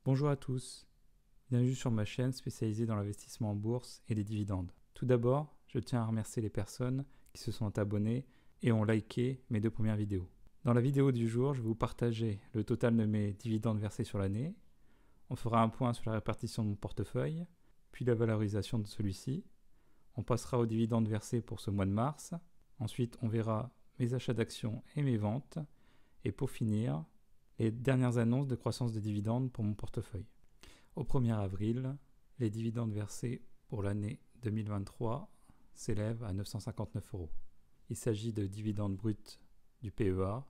Bonjour à tous, bienvenue sur ma chaîne spécialisée dans l'investissement en bourse et les dividendes. Tout d'abord, je tiens à remercier les personnes qui se sont abonnées et ont liké mes 2 premières vidéos. Dans la vidéo du jour, je vais vous partager le total de mes dividendes versés sur l'année. On fera un point sur la répartition de mon portefeuille, puis la valorisation de celui-ci. On passera aux dividendes versés pour ce mois de mars. Ensuite, on verra mes achats d'actions et mes ventes. Et pour finir, les dernières annonces de croissance des dividendes pour mon portefeuille. Au 1er avril, les dividendes versés pour l'année 2023 s'élèvent à 959 €. Il s'agit de dividendes bruts du PEA,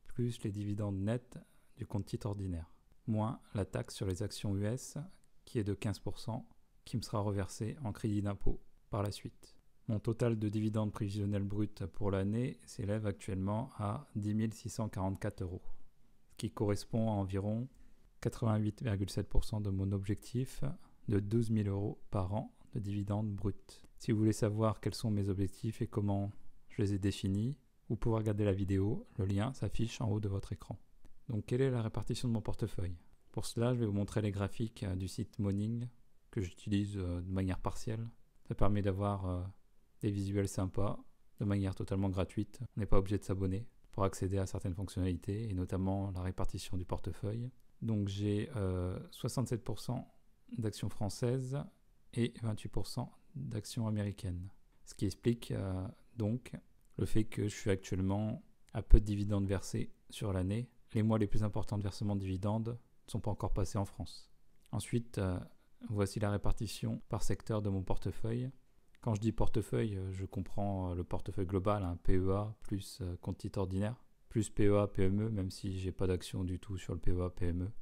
plus les dividendes nets du compte titre ordinaire, moins la taxe sur les actions US qui est de 15%, qui me sera reversée en crédit d'impôt par la suite. Mon total de dividendes prévisionnels bruts pour l'année s'élève actuellement à 10 644 €, ce qui correspond à environ 88,7% de mon objectif de 12 000 € par an de dividendes bruts. Si vous voulez savoir quels sont mes objectifs et comment je les ai définis, vous pouvez regarder la vidéo, le lien s'affiche en haut de votre écran. Donc quelle est la répartition de mon portefeuille? Pour cela, je vais vous montrer les graphiques du site Morning que j'utilise de manière partielle. Ça permet d'avoir des visuels sympas de manière totalement gratuite. On n'est pas obligé de s'abonner pour accéder à certaines fonctionnalités et notamment la répartition du portefeuille. Donc j'ai 67% d'actions françaises et 28% d'actions américaines. Ce qui explique donc le fait que je suis actuellement à peu de dividendes versés sur l'année. Les mois les plus importants de versement de dividendes ne sont pas encore passés en France. Ensuite, voici la répartition par secteur de mon portefeuille. Quand je dis portefeuille, je comprends le portefeuille global, PEA plus compte titre ordinaire, plus PEA, PME, même si j'ai pas d'action du tout sur le PEA, PME.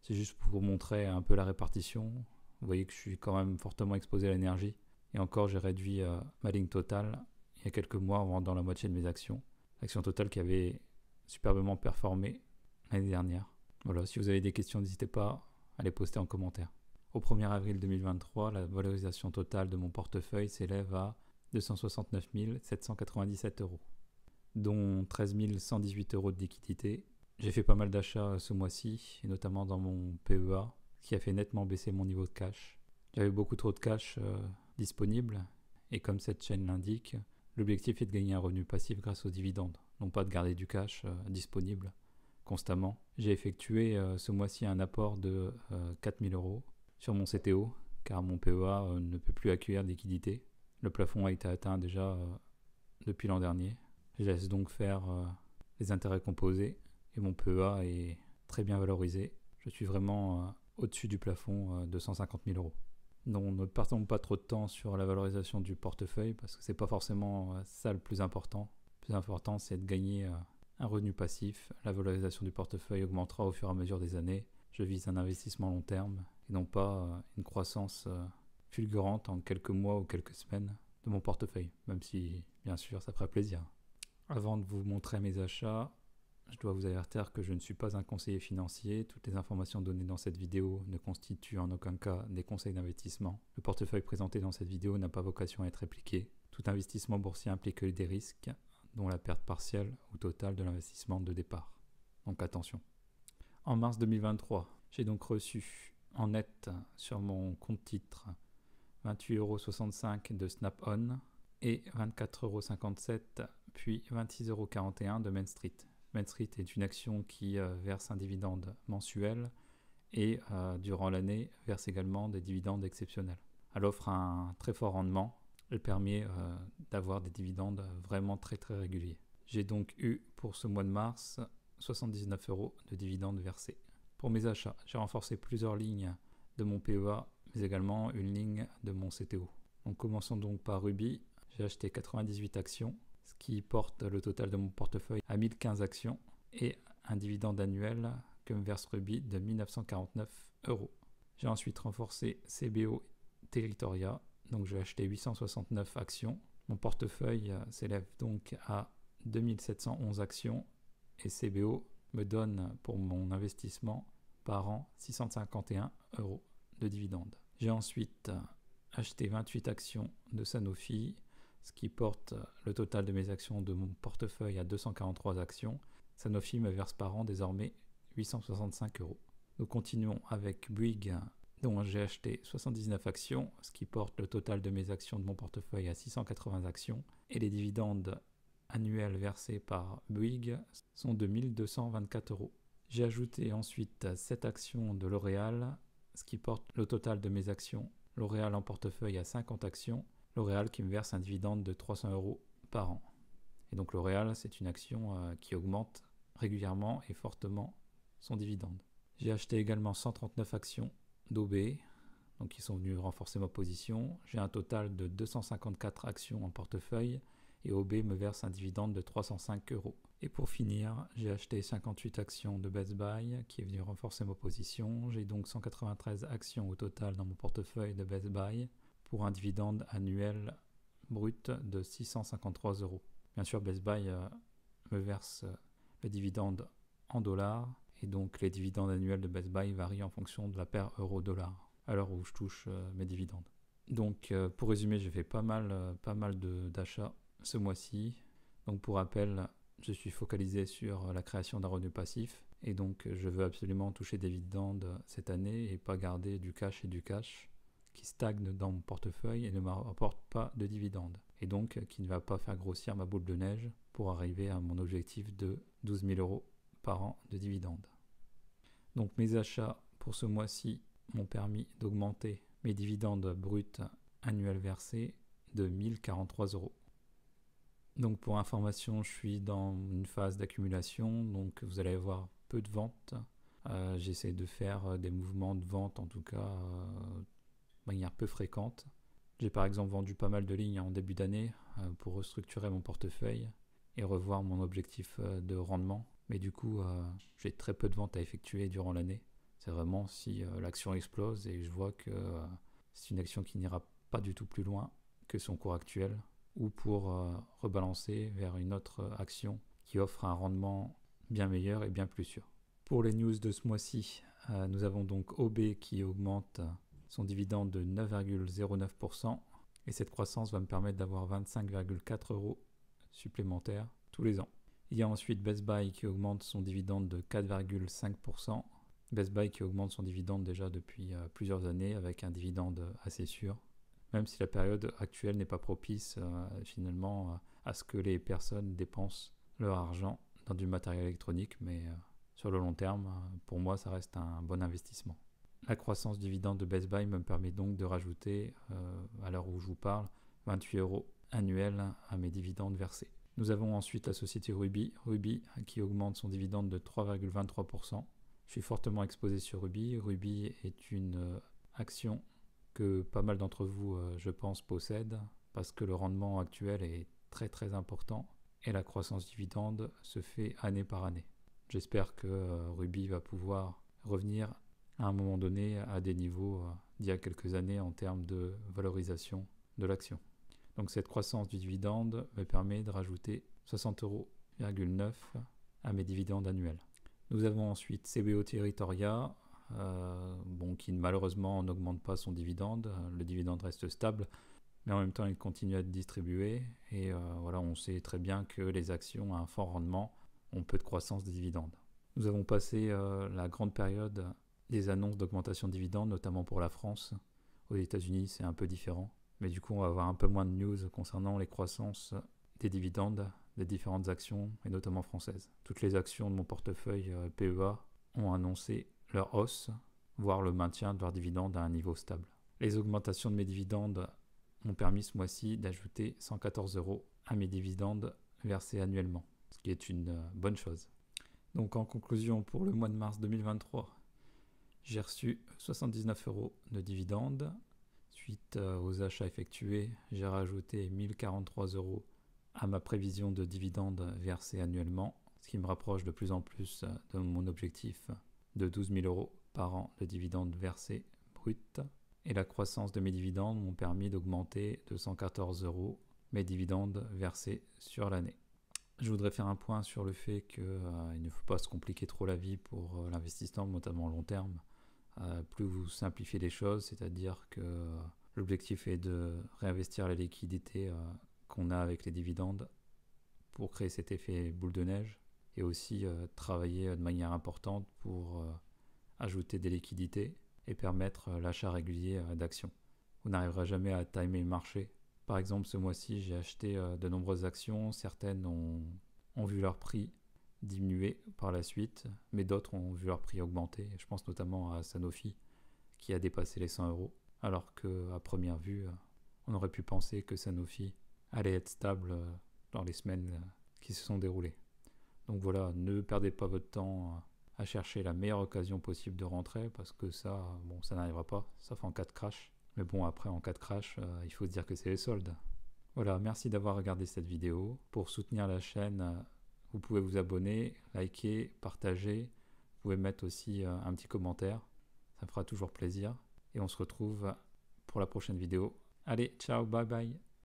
C'est juste pour vous montrer un peu la répartition. Vous voyez que je suis quand même fortement exposé à l'énergie. Et encore, j'ai réduit ma ligne totale il y a quelques mois en vendant la moitié de mes actions. Action totale qui avait superbement performé l'année dernière. Voilà, si vous avez des questions, n'hésitez pas à les poster en commentaire. Au 1er avril 2023, la valorisation totale de mon portefeuille s'élève à 269 797 €, dont 13 118 € de liquidité. J'ai fait pas mal d'achats ce mois-ci, et notamment dans mon PEA, ce qui a fait nettement baisser mon niveau de cash. J'avais beaucoup trop de cash disponible, et comme cette chaîne l'indique, l'objectif est de gagner un revenu passif grâce aux dividendes, non pas de garder du cash disponible constamment. J'ai effectué ce mois-ci un apport de 4 000 € sur mon CTO, car mon PEA ne peut plus accueillir de liquidité. Le plafond a été atteint déjà depuis l'an dernier. Je laisse donc faire les intérêts composés et mon PEA est très bien valorisé. Je suis vraiment au-dessus du plafond de 150 000 €. Donc ne partons pas trop de temps sur la valorisation du portefeuille parce que c'est pas forcément ça le plus important. Le plus important, c'est de gagner un revenu passif. La valorisation du portefeuille augmentera au fur et à mesure des années. Je vise un investissement long terme et non pas une croissance fulgurante en quelques mois ou quelques semaines de mon portefeuille, même si bien sûr ça ferait plaisir. Avant de vous montrer mes achats, je dois vous avertir que je ne suis pas un conseiller financier. Toutes les informations données dans cette vidéo ne constituent en aucun cas des conseils d'investissement. Le portefeuille présenté dans cette vidéo n'a pas vocation à être répliqué. Tout investissement boursier implique des risques, dont la perte partielle ou totale de l'investissement de départ. Donc attention. En mars 2023, j'ai donc reçu en net sur mon compte titre 28,65 € de Snap-on et 24,57 € puis 26,41 € de Main Street. Main Street est une action qui verse un dividende mensuel et durant l'année verse également des dividendes exceptionnels. Elle offre un très fort rendement et permet d'avoir des dividendes vraiment très réguliers. J'ai donc eu pour ce mois de mars 79 € de dividendes versés. Pour mes achats, j'ai renforcé plusieurs lignes de mon PEA, mais également une ligne de mon CTO. Donc commençons donc par Ruby. J'ai acheté 98 actions, ce qui porte le total de mon portefeuille à 1015 actions et un dividende annuel que me verse Ruby de 1949 €. J'ai ensuite renforcé CBO Territoria, donc j'ai acheté 869 actions. Mon portefeuille s'élève donc à 2711 actions et CBO me donne pour mon investissement par an 651 € de dividendes. J'ai ensuite acheté 28 actions de Sanofi, ce qui porte le total de mes actions de mon portefeuille à 243 actions. Sanofi me verse par an désormais 865 €. Nous continuons avec Bouygues, dont j'ai acheté 79 actions, ce qui porte le total de mes actions de mon portefeuille à 680 actions, et les dividendes annuels versés par Bouygues sont de 1224 euros. J'ai ajouté ensuite 7 actions de L'Oréal, ce qui porte le total de mes actions L'Oréal en portefeuille à 50 actions, L'Oréal qui me verse un dividende de 300 euros par an. Et donc L'Oréal, c'est une action qui augmente régulièrement et fortement son dividende. J'ai acheté également 139 actions d'OB, donc qui sont venues renforcer ma position. J'ai un total de 254 actions en portefeuille et OB me verse un dividende de 305 euros. Et pour finir, j'ai acheté 58 actions de Best Buy qui est venu renforcer ma position. J'ai donc 193 actions au total dans mon portefeuille de Best Buy pour un dividende annuel brut de 653 euros. Bien sûr, Best Buy me verse le dividende en dollars et donc les dividendes annuels de Best Buy varient en fonction de la paire euro-dollar à l'heure où je touche mes dividendes. Donc pour résumer, j'ai fait pas mal d'achats ce mois-ci. Donc pour rappel, je suis focalisé sur la création d'un revenu passif et donc je veux absolument toucher des dividendes cette année et pas garder du cash et du cash qui stagne dans mon portefeuille et ne me rapporte pas de dividendes et donc qui ne va pas faire grossir ma boule de neige pour arriver à mon objectif de 12 000 euros par an de dividendes. Donc mes achats pour ce mois-ci m'ont permis d'augmenter mes dividendes bruts annuels versés de 1043 euros. Donc pour information, je suis dans une phase d'accumulation, donc vous allez avoir peu de ventes. J'essaie de faire des mouvements de vente en tout cas de manière peu fréquente. J'ai par exemple vendu pas mal de lignes en début d'année pour restructurer mon portefeuille et revoir mon objectif de rendement. Mais du coup, j'ai très peu de ventes à effectuer durant l'année. C'est vraiment si l'action explose et je vois que c'est une action qui n'ira pas du tout plus loin que son cours actuel, ou pour rebalancer vers une autre action qui offre un rendement bien meilleur et bien plus sûr. Pour les news de ce mois-ci, nous avons donc OB qui augmente son dividende de 9,09% et cette croissance va me permettre d'avoir 25,4 euros supplémentaires tous les ans. Il y a ensuite Best Buy qui augmente son dividende de 4,5%. Best Buy qui augmente son dividende déjà depuis plusieurs années avec un dividende assez sûr, même si la période actuelle n'est pas propice finalement à ce que les personnes dépensent leur argent dans du matériel électronique, mais sur le long terme, pour moi, ça reste un bon investissement. La croissance du dividende de Best Buy me permet donc de rajouter, à l'heure où je vous parle, 28 euros annuels à mes dividendes versés. Nous avons ensuite la société Ruby qui augmente son dividende de 3,23%. Je suis fortement exposé sur Ruby. Ruby est une action que pas mal d'entre vous, je pense, possèdent parce que le rendement actuel est très très important et la croissance dividende se fait année par année. J'espère que Ruby va pouvoir revenir à un moment donné à des niveaux d'il y a quelques années en termes de valorisation de l'action. Donc cette croissance du dividende me permet de rajouter 60,9 euros à mes dividendes annuels. Nous avons ensuite CBO Territoria, qui malheureusement n'augmente pas son dividende. Le dividende reste stable, mais en même temps il continue à être distribué. Et on sait très bien que les actions à un fort rendement ont peu de croissance des dividendes. Nous avons passé la grande période des annonces d'augmentation de dividendes, notamment pour la France. Aux États-Unis, c'est un peu différent. Mais du coup, on va avoir un peu moins de news concernant les croissances des dividendes des différentes actions, et notamment françaises. Toutes les actions de mon portefeuille PEA ont annoncé leur hausse, voire le maintien de leurs dividendes à un niveau stable. Les augmentations de mes dividendes m'ont permis ce mois-ci d'ajouter 114 euros à mes dividendes versés annuellement, ce qui est une bonne chose. Donc en conclusion, pour le mois de mars 2023, j'ai reçu 79 euros de dividendes. Suite aux achats effectués, j'ai rajouté 1043 euros à ma prévision de dividendes versés annuellement, ce qui me rapproche de plus en plus de mon objectif de 12 000 euros par an de dividendes versés bruts. Et la croissance de mes dividendes m'ont permis d'augmenter de 114 euros mes dividendes versés sur l'année. Je voudrais faire un point sur le fait qu'il ne faut pas se compliquer trop la vie pour l'investissement, notamment à long terme. Plus vous simplifiez les choses, c'est-à-dire que l'objectif est de réinvestir la liquidité qu'on a avec les dividendes pour créer cet effet boule de neige et aussi travailler de manière importante pour ajouter des liquidités et permettre l'achat régulier d'actions. Vous n'arriverez jamais à timer le marché. Par exemple, ce mois-ci, j'ai acheté de nombreuses actions. Certaines ont vu leur prix diminuer par la suite, mais d'autres ont vu leur prix augmenter. Je pense notamment à Sanofi qui a dépassé les 100 euros, alors qu'à première vue, on aurait pu penser que Sanofi allait être stable dans les semaines qui se sont déroulées. Donc voilà, ne perdez pas votre temps à chercher la meilleure occasion possible de rentrer, parce que ça, bon, ça n'arrivera pas, sauf en cas de crash. Mais bon, après, en cas de crash, il faut se dire que c'est les soldes. Voilà, merci d'avoir regardé cette vidéo. Pour soutenir la chaîne, vous pouvez vous abonner, liker, partager. Vous pouvez mettre aussi un petit commentaire. Ça me fera toujours plaisir. Et on se retrouve pour la prochaine vidéo. Allez, ciao, bye bye.